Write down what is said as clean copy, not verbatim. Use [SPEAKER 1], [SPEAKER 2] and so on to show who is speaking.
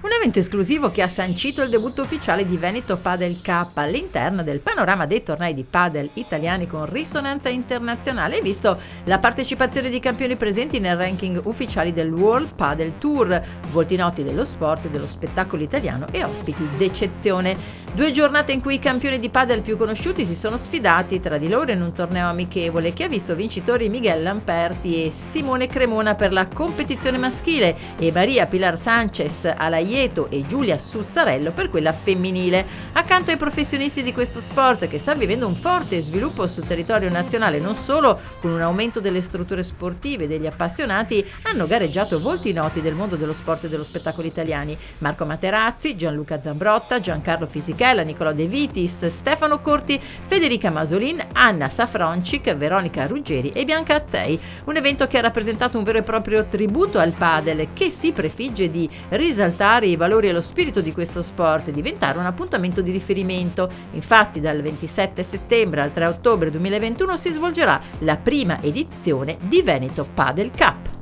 [SPEAKER 1] Un evento esclusivo che ha sancito il debutto ufficiale di Veneto Padel Cup all'interno del panorama dei tornei di padel italiani con risonanza internazionale, visto la partecipazione di campioni presenti nel ranking ufficiali del World Padel Tour, volti noti dello sport e dello spettacolo italiano e ospiti d'eccezione. 2 giornate in cui i campioni di padel più conosciuti si sono sfidati tra di loro in un torneo amichevole che ha visto vincitori Miguel Lamperti e Simone Cremona per la competizione maschile e Maria Pilar Sanchez Alaieto e Giulia Sussarello per quella femminile. Accanto ai professionisti di questo sport che sta vivendo un forte sviluppo sul territorio nazionale, non solo con un aumento delle strutture sportive e degli appassionati, hanno gareggiato volti noti del mondo dello sport e dello spettacolo italiani: Marco Materazzi, Gianluca Zambrotta, Giancarlo Fisichella, Nicolò De Vitis, Stefano Corti, Federica Masolin, Anna Safroncic, Veronica Ruggeri e Bianca Azzei. Un evento che ha rappresentato un vero e proprio tributo al padel, che si prefigge di risaltare i valori e lo spirito di questo sport e diventare un appuntamento di riferimento. Infatti dal 27 settembre al 3 ottobre 2021 si svolgerà la prima edizione di Veneto Padel Cup.